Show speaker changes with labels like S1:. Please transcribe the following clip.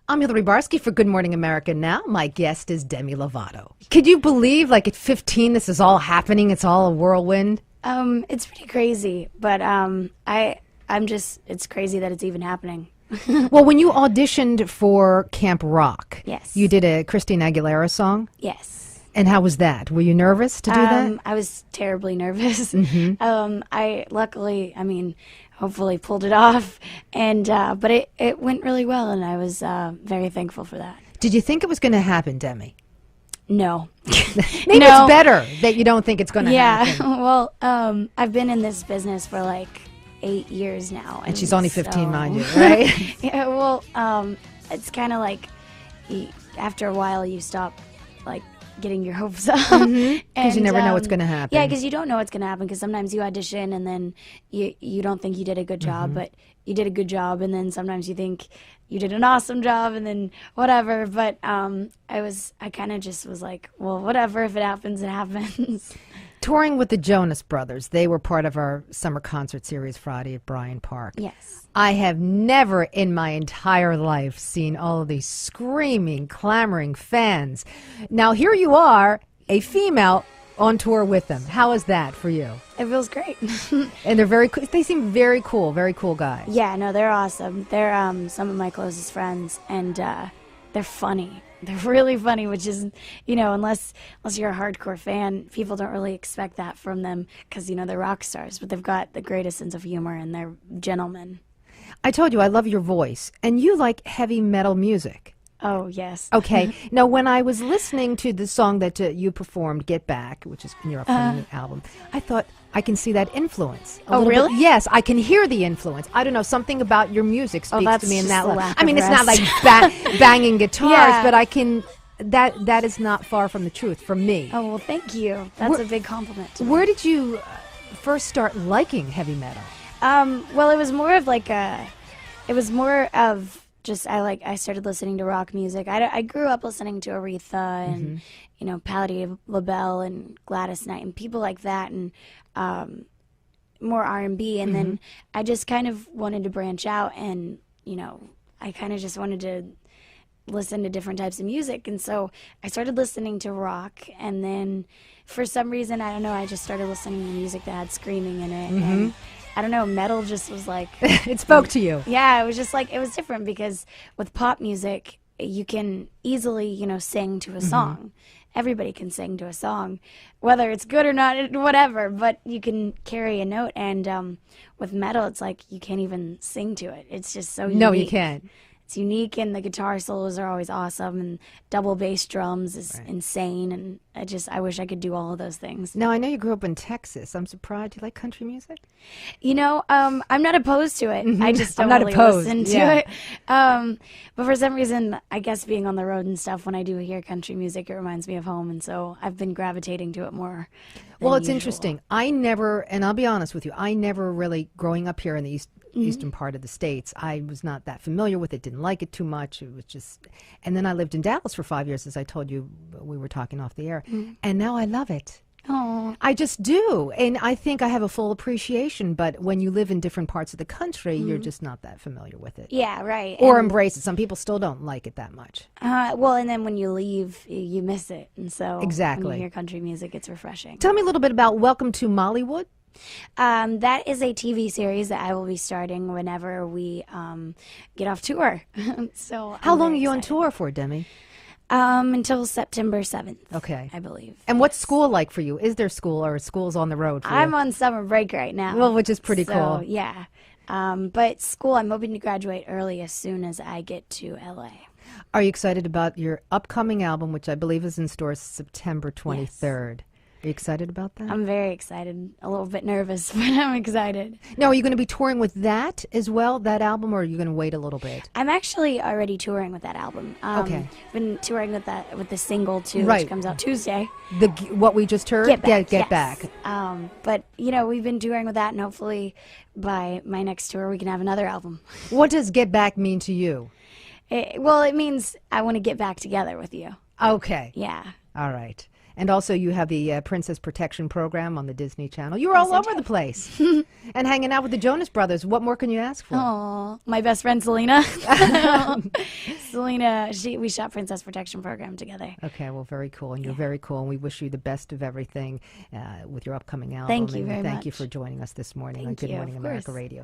S1: I'm Hillary Barsky for Good Morning America Now. My guest is Demi Lovato. Could you believe, like, at 15, this is all happening? It's all a whirlwind?
S2: It's pretty crazy, but it's crazy that it's even happening.
S1: Well, when you auditioned for Camp Rock,
S2: Yes.
S1: you did a Christina Aguilera song?
S2: Yes.
S1: And how was that? Were you nervous to do that?
S2: I was terribly nervous.
S1: Mm-hmm.
S2: I luckily, hopefully pulled it off, and but it went really well, and I was very thankful for that.
S1: Did you think it was going to happen, Demi?
S2: No.
S1: Maybe
S2: No.
S1: it's better that you don't think it's going to happen.
S2: Well, I've been in this business for like 8 years now,
S1: And she's only 15,
S2: so-
S1: mind you, right?
S2: Yeah, well, it's kind of like after a while you stop like getting your hopes up
S1: Because you never know what's going to happen.
S2: Yeah, because you don't know what's going to happen, because sometimes you audition and then you don't think you did a good job, but you did a good job, and then sometimes you think you did an awesome job, and then whatever. But I kind of just was like, well, whatever, if it happens, it happens.
S1: Touring with the Jonas Brothers, they were part of our summer concert series Friday at Bryant Park.
S2: Yes.
S1: I have never in my entire life seen all of these screaming, clamoring fans. Now, here you are, a female on tour with them. How is that for you?
S2: It feels great.
S1: And they seem very cool guys.
S2: Yeah, no, they're awesome. They're some of my closest friends, and they're funny. They're really funny, which is, unless you're a hardcore fan, people don't really expect that from them, because, they're rock stars, but they've got the greatest sense of humor, and they're gentlemen.
S1: I told you I love your voice, and you like heavy metal music.
S2: Oh, yes.
S1: Okay. Now, when I was listening to the song that you performed, Get Back, which is in your upcoming album, I thought, I can see that influence.
S2: Oh, really?
S1: Yes, I can hear the influence. I don't know, something about your music speaks
S2: that's
S1: to me in
S2: just
S1: that
S2: the
S1: way.
S2: lack
S1: I mean,
S2: of
S1: it's not like
S2: rest.
S1: banging guitars,
S2: Yeah.
S1: but I can, that is not far from the truth for me.
S2: Oh, well, thank you. That's a big compliment to me.
S1: Where did you first start liking heavy metal?
S2: Well, it was more of just I started listening to rock music. I grew up listening to Aretha and Patti LaBelle and Gladys Knight and people like that, and more R&B, and then I just kind of wanted to branch out, and I kind of just wanted to listen to different types of music, and so I started listening to rock, and then for some reason, I don't know, I just started listening to music that had screaming in it, and I don't know, metal just was like...
S1: It spoke to you.
S2: Yeah, it was just like, it was different, because with pop music, you can easily, sing to a song. Everybody can sing to a song, whether it's good or not, whatever, but you can carry a note, and with metal, it's like you can't even sing to it. It's just so unique.
S1: No, you can't.
S2: It's unique, and the guitar solos are always awesome, and double bass drums is insane, and I wish I could do all of those things.
S1: Now, I know you grew up in Texas. I'm surprised. Do you like country music?
S2: I'm not opposed to it. I just don't
S1: I'm not
S2: really
S1: opposed,
S2: listen to
S1: yeah.
S2: it. But for some reason, I guess being on the road and stuff, when I do hear country music, it reminds me of home, and so I've been gravitating to it more.
S1: Well, it's
S2: usual.
S1: interesting. I never, and I'll be honest with you, I never really, growing up here in the eastern part of the States, I was not that familiar with it, didn't like it too much. It was just, and then I lived in Dallas for 5 years, as I told you, we were talking off the air, and now I love it.
S2: Oh,
S1: I just do, and I think I have a full appreciation, but when you live in different parts of the country, you're just not that familiar with it.
S2: yeah, right.
S1: Or
S2: And,
S1: embrace it. Some people still don't like it that much.
S2: well, and then when you leave, you miss it, and so
S1: Exactly.
S2: when you hear country music, it's refreshing.
S1: Tell me a little bit about Welcome to Mollywood.
S2: That is a TV series that I will be starting whenever we get off tour. So
S1: How
S2: I'm
S1: long are
S2: very
S1: you on
S2: excited.
S1: tour for, Demi?
S2: Until September 7th.
S1: Okay.
S2: I believe.
S1: And what's school like for you? Is there school, or is school's on the road for
S2: I'm
S1: you?
S2: on summer break right now.
S1: Well, which is pretty
S2: so,
S1: cool.
S2: Yeah. But school, I'm hoping to graduate early as soon as I get to LA.
S1: Are you excited about your upcoming album, which I believe is in stores September 23rd? Are you excited about that?
S2: I'm very excited. A little bit nervous, but I'm excited.
S1: Now, are you going to be touring with that as well, that album, or are you going to wait a little bit?
S2: I'm actually already touring with that album.
S1: Okay.
S2: Been touring with the single too,
S1: Right.
S2: which comes out Tuesday.
S1: What we just heard?
S2: Get Back.
S1: Get
S2: yes.
S1: Back.
S2: But we've been touring with that, and hopefully by my next tour we can have another album.
S1: What does Get Back mean to you?
S2: It means I want to get back together with you.
S1: Okay.
S2: Yeah.
S1: All right. And also, you have the Princess Protection Program on the Disney Channel. You're all over the place. And hanging out with the Jonas Brothers. What more can you ask for?
S2: Oh, my best friend Selena. Selena, we shot Princess Protection Program together.
S1: Okay, well, very cool. And you're very cool. And we wish you the best of everything with your upcoming album.
S2: Thank you
S1: and
S2: very
S1: thank you
S2: much.
S1: for joining us this morning on
S2: Thank
S1: Good
S2: you,
S1: Morning
S2: of
S1: America
S2: course.
S1: Radio.